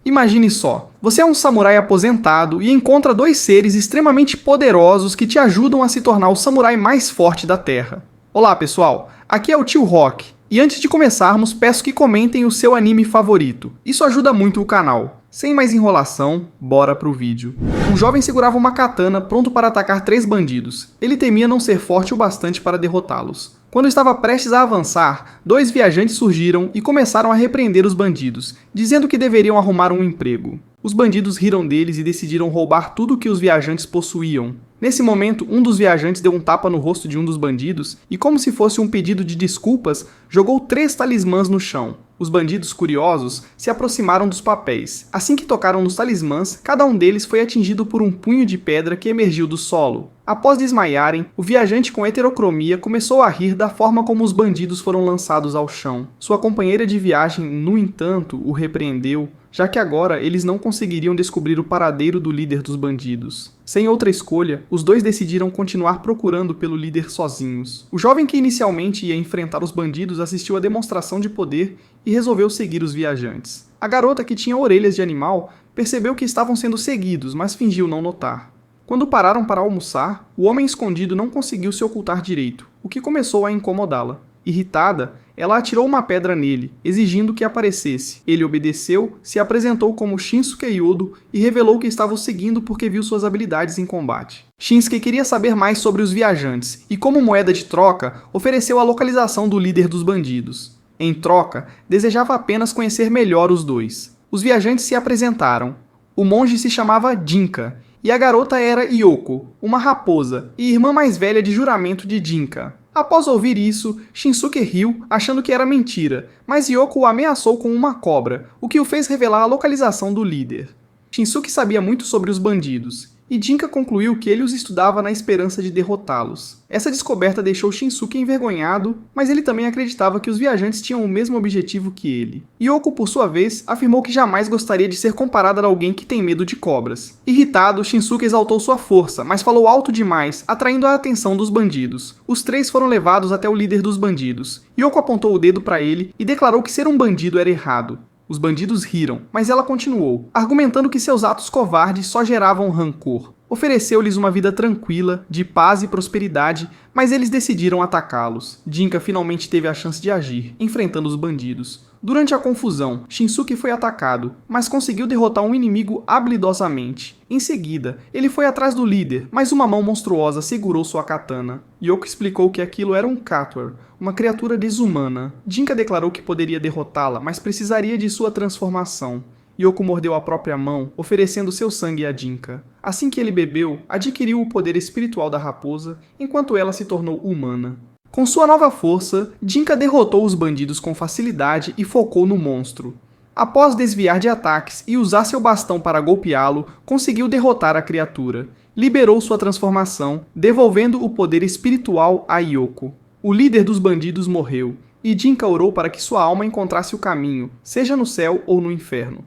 Imagine só, você é um samurai aposentado e encontra dois seres extremamente poderosos que te ajudam a se tornar o samurai mais forte da Terra. Olá pessoal, aqui é o Tio Rock, e antes de começarmos peço que comentem o seu anime favorito, isso ajuda muito o canal. Sem mais enrolação, bora pro vídeo. Um jovem segurava uma katana pronto para atacar 3 bandidos. Ele temia não ser forte o bastante para derrotá-los. Quando estava prestes a avançar, 2 viajantes surgiram e começaram a repreender os bandidos, dizendo que deveriam arrumar um emprego. Os bandidos riram deles e decidiram roubar tudo o que os viajantes possuíam. Nesse momento, um dos viajantes deu um tapa no rosto de um dos bandidos e, como se fosse um pedido de desculpas, jogou 3 talismãs no chão. Os bandidos, curiosos, se aproximaram dos papéis. Assim que tocaram nos talismãs, cada um deles foi atingido por um punho de pedra que emergiu do solo. Após desmaiarem, o viajante com heterocromia começou a rir da forma como os bandidos foram lançados ao chão. Sua companheira de viagem, no entanto, o repreendeu, já que agora eles não conseguiriam descobrir o paradeiro do líder dos bandidos. Sem outra escolha, os dois decidiram continuar procurando pelo líder sozinhos. O jovem que inicialmente ia enfrentar os bandidos assistiu à demonstração de poder e resolveu seguir os viajantes. A garota, que tinha orelhas de animal, percebeu que estavam sendo seguidos, mas fingiu não notar. Quando pararam para almoçar, o homem escondido não conseguiu se ocultar direito, o que começou a incomodá-la. Irritada, ela atirou uma pedra nele, exigindo que aparecesse. Ele obedeceu, se apresentou como Shinsuke Yodo e revelou que estava o seguindo porque viu suas habilidades em combate. Shinsuke queria saber mais sobre os viajantes e, como moeda de troca, ofereceu a localização do líder dos bandidos. Em troca, desejava apenas conhecer melhor os dois. Os viajantes se apresentaram. O monge se chamava Jinka, e a garota era Yoko, uma raposa e irmã mais velha de juramento de Jinka. Após ouvir isso, Shinsuke riu, achando que era mentira, mas Yoko o ameaçou com uma cobra, o que o fez revelar a localização do líder. Shinsuke sabia muito sobre os bandidos, e Jinka concluiu que ele os estudava na esperança de derrotá-los. Essa descoberta deixou Shinsuke envergonhado, mas ele também acreditava que os viajantes tinham o mesmo objetivo que ele. Yoko, por sua vez, afirmou que jamais gostaria de ser comparada a alguém que tem medo de cobras. Irritado, Shinsuke exaltou sua força, mas falou alto demais, atraindo a atenção dos bandidos. Os 3 foram levados até o líder dos bandidos. Yoko apontou o dedo para ele e declarou que ser um bandido era errado. Os bandidos riram, mas ela continuou, argumentando que seus atos covardes só geravam rancor. Ofereceu-lhes uma vida tranquila, de paz e prosperidade, mas eles decidiram atacá-los. Jinka finalmente teve a chance de agir, enfrentando os bandidos. Durante a confusão, Shinsuke foi atacado, mas conseguiu derrotar um inimigo habilidosamente. Em seguida, ele foi atrás do líder, mas uma mão monstruosa segurou sua katana. Yoko explicou que aquilo era um Katwar, uma criatura desumana. Jinka declarou que poderia derrotá-la, mas precisaria de sua transformação. Yoko mordeu a própria mão, oferecendo seu sangue a Jinka. Assim que ele bebeu, adquiriu o poder espiritual da raposa, enquanto ela se tornou humana. Com sua nova força, Jinka derrotou os bandidos com facilidade e focou no monstro. Após desviar de ataques e usar seu bastão para golpeá-lo, conseguiu derrotar a criatura. Liberou sua transformação, devolvendo o poder espiritual a Yoko. O líder dos bandidos morreu, e Jinka orou para que sua alma encontrasse o caminho, seja no céu ou no inferno.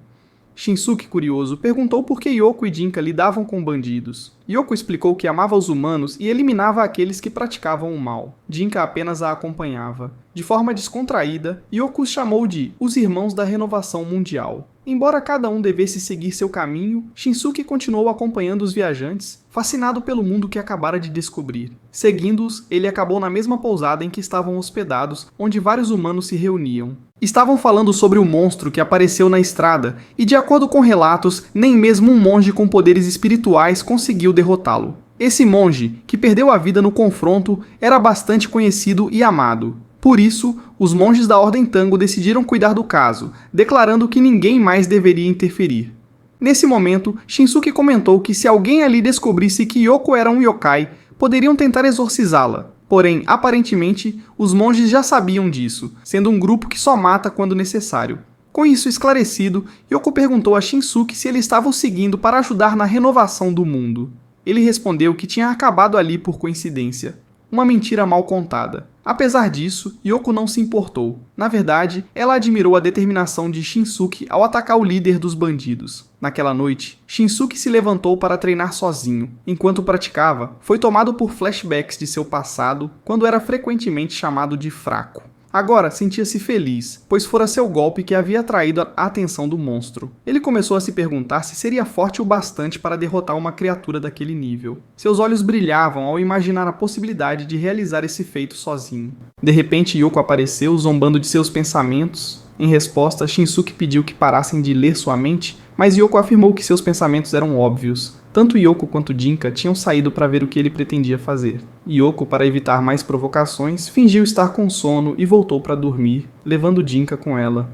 Shinsuke, curioso, perguntou por que Yoko e Jinka lidavam com bandidos. Yoko explicou que amava os humanos e eliminava aqueles que praticavam o mal. Jinka apenas a acompanhava. De forma descontraída, Yoko os chamou de os Irmãos da Renovação Mundial. Embora cada um devesse seguir seu caminho, Shinsuke continuou acompanhando os viajantes, fascinado pelo mundo que acabara de descobrir. Seguindo-os, ele acabou na mesma pousada em que estavam hospedados, onde vários humanos se reuniam. Estavam falando sobre o monstro que apareceu na estrada, e de acordo com relatos, nem mesmo um monge com poderes espirituais conseguiu derrotá-lo. Esse monge, que perdeu a vida no confronto, era bastante conhecido e amado. Por isso, os monges da Ordem Tango decidiram cuidar do caso, declarando que ninguém mais deveria interferir. Nesse momento, Shinsuke comentou que se alguém ali descobrisse que Yoko era um yokai, poderiam tentar exorcizá-la. Porém, aparentemente, os monges já sabiam disso, sendo um grupo que só mata quando necessário. Com isso esclarecido, Yoko perguntou a Shinsuke se ele estava o seguindo para ajudar na renovação do mundo. Ele respondeu que tinha acabado ali por coincidência. Uma mentira mal contada. Apesar disso, Yoko não se importou. Na verdade, ela admirou a determinação de Shinsuke ao atacar o líder dos bandidos. Naquela noite, Shinsuke se levantou para treinar sozinho. Enquanto praticava, foi tomado por flashbacks de seu passado, quando era frequentemente chamado de fraco. Agora sentia-se feliz, pois fora seu golpe que havia atraído a atenção do monstro. Ele começou a se perguntar se seria forte o bastante para derrotar uma criatura daquele nível. Seus olhos brilhavam ao imaginar a possibilidade de realizar esse feito sozinho. De repente, Yoko apareceu, zombando de seus pensamentos. Em resposta, Shinsuke pediu que parassem de ler sua mente, mas Yoko afirmou que seus pensamentos eram óbvios. Tanto Yoko quanto Jinka tinham saído para ver o que ele pretendia fazer. Yoko, para evitar mais provocações, fingiu estar com sono e voltou para dormir, levando Jinka com ela.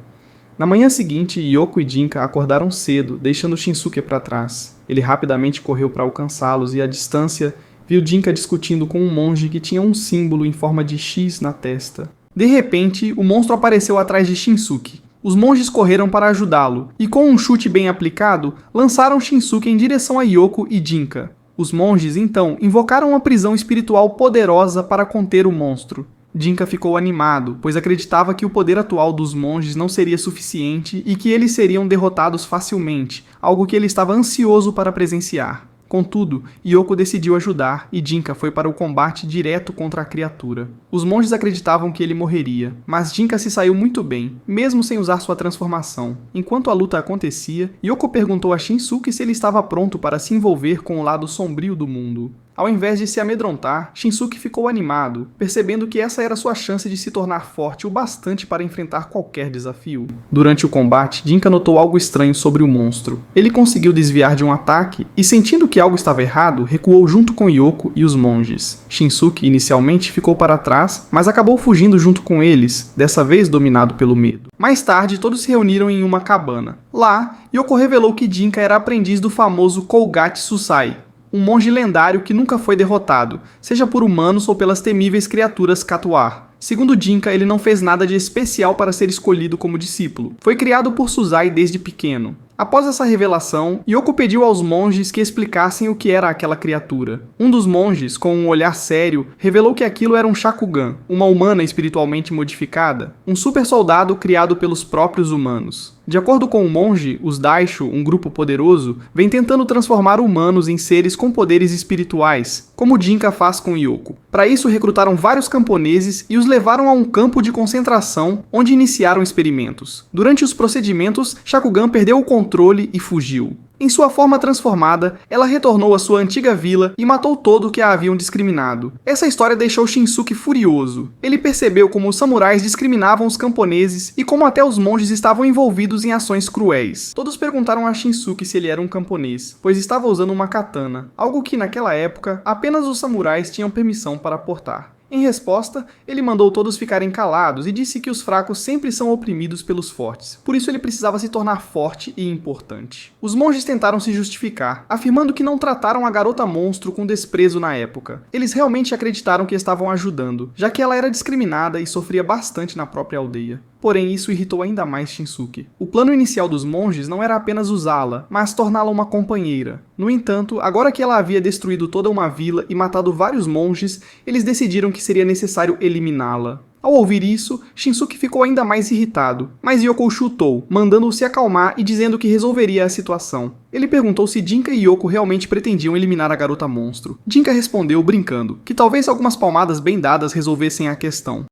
Na manhã seguinte, Yoko e Jinka acordaram cedo, deixando Shinsuke para trás. Ele rapidamente correu para alcançá-los e, à distância, viu Jinka discutindo com um monge que tinha um símbolo em forma de X na testa. De repente, o monstro apareceu atrás de Shinsuke. Os monges correram para ajudá-lo, e com um chute bem aplicado, lançaram Shinsuke em direção a Yoko e Jinka. Os monges, então, invocaram uma prisão espiritual poderosa para conter o monstro. Jinka ficou animado, pois acreditava que o poder atual dos monges não seria suficiente e que eles seriam derrotados facilmente, algo que ele estava ansioso para presenciar. Contudo, Yoko decidiu ajudar e Jinka foi para o combate direto contra a criatura. Os monges acreditavam que ele morreria, mas Jinka se saiu muito bem, mesmo sem usar sua transformação. Enquanto a luta acontecia, Yoko perguntou a Shinsuke se ele estava pronto para se envolver com o lado sombrio do mundo. Ao invés de se amedrontar, Shinsuke ficou animado, percebendo que essa era sua chance de se tornar forte o bastante para enfrentar qualquer desafio. Durante o combate, Jinka notou algo estranho sobre o monstro. Ele conseguiu desviar de um ataque e, sentindo que algo estava errado, recuou junto com Yoko e os monges. Shinsuke inicialmente ficou para trás, mas acabou fugindo junto com eles, dessa vez dominado pelo medo. Mais tarde, todos se reuniram em uma cabana. Lá, Yoko revelou que Jinka era aprendiz do famoso Kougati Susai, um monge lendário que nunca foi derrotado, seja por humanos ou pelas temíveis criaturas Katuar. Segundo Jinka, ele não fez nada de especial para ser escolhido como discípulo. Foi criado por Susai desde pequeno. Após essa revelação, Yoko pediu aos monges que explicassem o que era aquela criatura. Um dos monges, com um olhar sério, revelou que aquilo era um Shakugan, uma humana espiritualmente modificada, um super soldado criado pelos próprios humanos. De acordo com o monge, os Daisho, um grupo poderoso, vem tentando transformar humanos em seres com poderes espirituais, como Jinka faz com Yoko. Para isso, recrutaram vários camponeses e os levaram a um campo de concentração, onde iniciaram experimentos. Durante os procedimentos, Shakugan perdeu o controle e fugiu. Em sua forma transformada, ela retornou à sua antiga vila e matou todo o que a haviam discriminado. Essa história deixou Shinsuke furioso. Ele percebeu como os samurais discriminavam os camponeses e como até os monges estavam envolvidos em ações cruéis. Todos perguntaram a Shinsuke se ele era um camponês, pois estava usando uma katana, algo que naquela época apenas os samurais tinham permissão para portar. Em resposta, ele mandou todos ficarem calados e disse que os fracos sempre são oprimidos pelos fortes. Por isso ele precisava se tornar forte e importante. Os monges tentaram se justificar, afirmando que não trataram a garota monstro com desprezo na época. Eles realmente acreditaram que estavam ajudando, já que ela era discriminada e sofria bastante na própria aldeia. Porém, isso irritou ainda mais Shinsuke. O plano inicial dos monges não era apenas usá-la, mas torná-la uma companheira. No entanto, agora que ela havia destruído toda uma vila e matado vários monges, eles decidiram que seria necessário eliminá-la. Ao ouvir isso, Shinsuke ficou ainda mais irritado, mas Yoko o chutou, mandando-o se acalmar e dizendo que resolveria a situação. Ele perguntou se Jinka e Yoko realmente pretendiam eliminar a garota monstro. Jinka respondeu, brincando, que talvez algumas palmadas bem dadas resolvessem a questão.